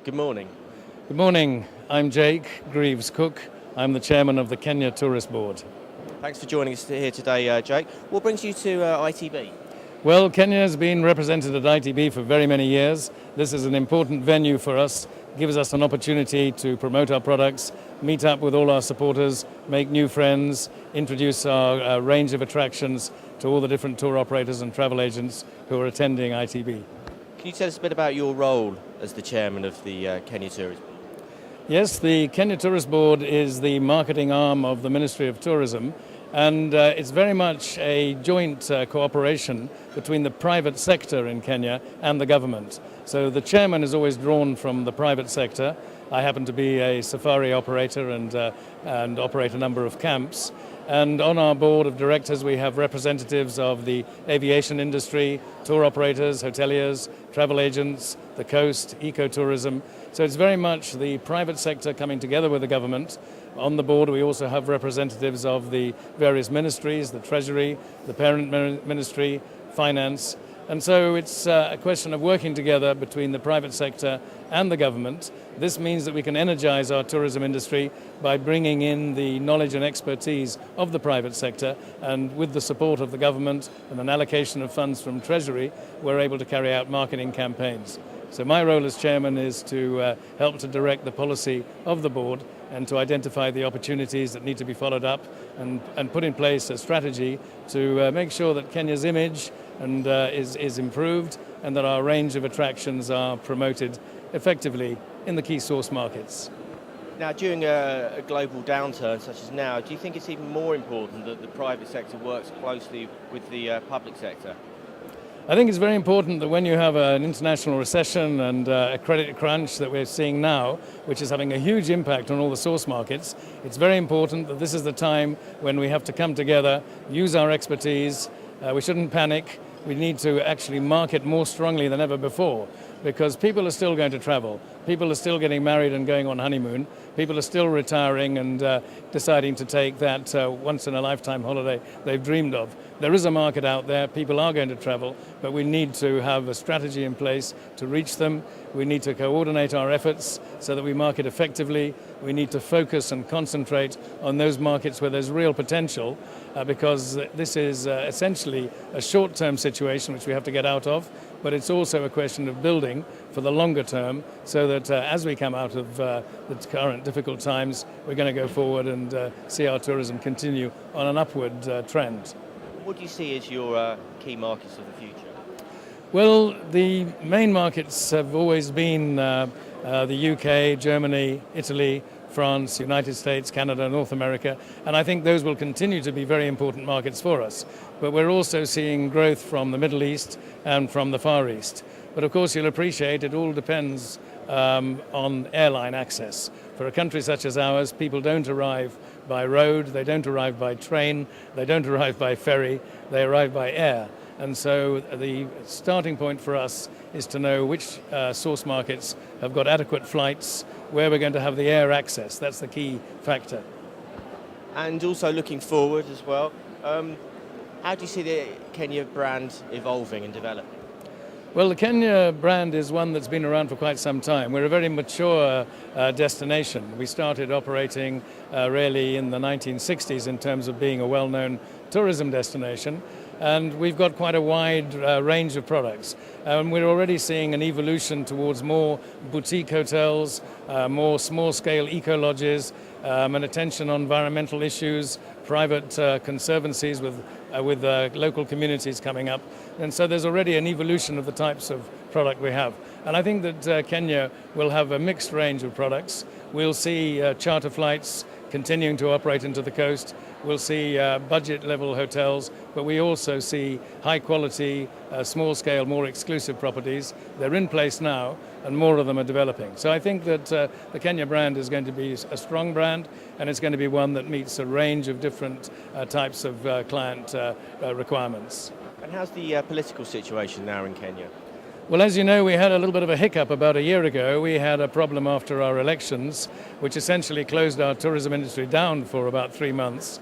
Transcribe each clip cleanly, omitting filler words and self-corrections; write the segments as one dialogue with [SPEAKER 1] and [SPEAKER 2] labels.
[SPEAKER 1] Good morning.
[SPEAKER 2] Good morning. I'm Jake Grieves-Cook. I'm the chairman of the Kenya Tourist Board.
[SPEAKER 1] Thanks for joining us here today, Jake. What brings you to ITB?
[SPEAKER 2] Well, Kenya has been represented at ITB for very many years. This is an important venue for us, gives us an opportunity to promote our products, meet up with all our supporters, make new friends, introduce our range of attractions to all the different tour operators and travel agents who are attending ITB.
[SPEAKER 1] Can you tell us a bit about your role as the chairman of the Kenya Tourist Board?
[SPEAKER 2] Yes, the Kenya Tourist Board is the marketing arm of the Ministry of Tourism, and it's very much a joint cooperation between the private sector in Kenya and the government. So the chairman is always drawn from the private sector. I happen to be a safari operator and operate a number of camps. And on our board of directors, we have representatives of the aviation industry, tour operators, hoteliers, travel agents, the coast, ecotourism. So it's very much the private sector coming together with the government. On the board, we also have representatives of the various ministries, the Treasury, the parent ministry, finance. And so it's a question of working together between the private sector and the government. This means that we can energize our tourism industry by bringing in the knowledge and expertise of the private sector, and with the support of the government and an allocation of funds from Treasury, we're able to carry out marketing campaigns. So my role as chairman is to help to direct the policy of the board and to identify the opportunities that need to be followed up and put in place a strategy to make sure that Kenya's image is improved and that our range of attractions are promoted effectively in the key source markets.
[SPEAKER 1] Now, during a global downturn such as now, do you think it's even more important that the private sector works closely with the public sector?
[SPEAKER 2] I think it's very important that when you have an international recession and a credit crunch that we're seeing now, which is having a huge impact on all the source markets, it's very important that this is the time when we have to come together, use our expertise. We shouldn't panic. We need to actually market more strongly than ever before, because people are still going to travel. People are still getting married and going on honeymoon. People are still retiring and deciding to take that once-in-a-lifetime holiday they've dreamed of. There is a market out there. People are going to travel, but we need to have a strategy in place to reach them. We need to coordinate our efforts so that we market effectively. We need to focus and concentrate on those markets where there's real potential, because this is essentially a short-term situation which we have to get out of, but it's also a question of building for the longer term so that as we come out of the current difficult times, we're going to go forward and see our tourism continue on an upward trend.
[SPEAKER 1] What do you see as your key markets of the future?
[SPEAKER 2] Well, the main markets have always been the UK, Germany, Italy, France, United States, Canada, North America, and I think those will continue to be very important markets for us. But we're also seeing growth from the Middle East and from the Far East. But of course, you'll appreciate it all depends on airline access. For a country such as ours, people don't arrive by road, they don't arrive by train, they don't arrive by ferry, they arrive by air. And so the starting point for us is to know which source markets have got adequate flights, where we're going to have the air access. That's the key factor.
[SPEAKER 1] And also looking forward as well, how do you see the Kenya brand evolving and developing?
[SPEAKER 2] Well, the Kenya brand is one that's been around for quite some time. We're a very mature destination. We started operating really in the 1960s in terms of being a well-known tourism destination. And we've got quite a wide range of products. We're already seeing an evolution towards more boutique hotels, more small-scale eco-lodges, an attention on environmental issues, private conservancies with local communities coming up. And so there's already an evolution of the types of product we have. And I think that Kenya will have a mixed range of products. We'll see charter flights continuing to operate into the coast. We'll see budget-level hotels, but we also see high-quality, small-scale, more exclusive properties. They're in place now, and more of them are developing. So I think that the Kenya brand is going to be a strong brand, and it's going to be one that meets a range of different types of client requirements.
[SPEAKER 1] And how's the political situation now in Kenya?
[SPEAKER 2] Well, as you know, we had a little bit of a hiccup about a year ago. We had a problem after our elections, which essentially closed our tourism industry down for about 3 months.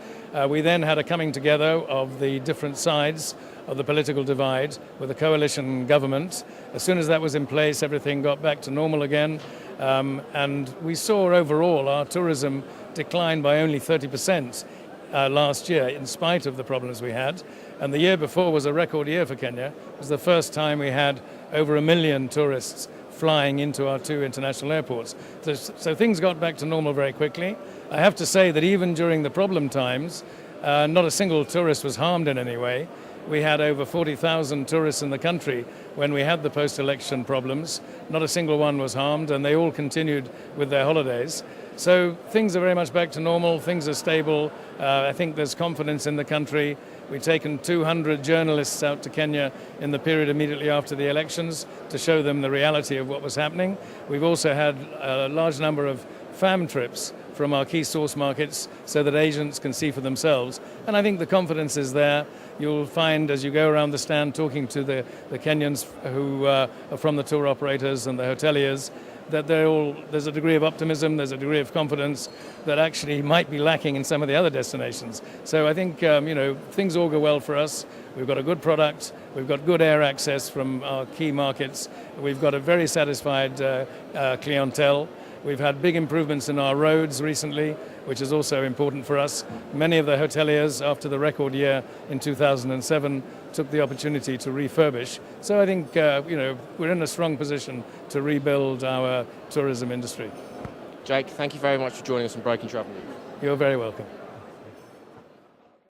[SPEAKER 2] We then had a coming together of the different sides of the political divide with a coalition government. As soon as that was in place, everything got back to normal again. And we saw overall our tourism decline by only 30% last year, in spite of the problems we had. And the year before was a record year for Kenya. It was the first time we had over 1 million tourists flying into our 2 international airports. So things got back to normal very quickly. I have to say that even during the problem times, not a single tourist was harmed in any way. We had over 40,000 tourists in the country when we had the post-election problems. Not a single one was harmed, and they all continued with their holidays. So things are very much back to normal, things are stable. I think there's confidence in the country. We've taken 200 journalists out to Kenya in the period immediately after the elections to show them the reality of what was happening. We've also had a large number of fam trips from our key source markets so that agents can see for themselves. And I think the confidence is there. You'll find as you go around the stand talking to the Kenyans who are from the tour operators and the hoteliers, that there's a degree of optimism, there's a degree of confidence that actually might be lacking in some of the other destinations. So I think things all go well for us. We've got a good product, we've got good air access from our key markets, we've got a very satisfied clientele. We've had big improvements in our roads recently, which is also important for us. Many of the hoteliers, after the record year in 2007, took the opportunity to refurbish. So I think we're in a strong position to rebuild our tourism industry.
[SPEAKER 1] Jake, thank you very much for joining us on Breaking Travel.
[SPEAKER 2] You're very welcome.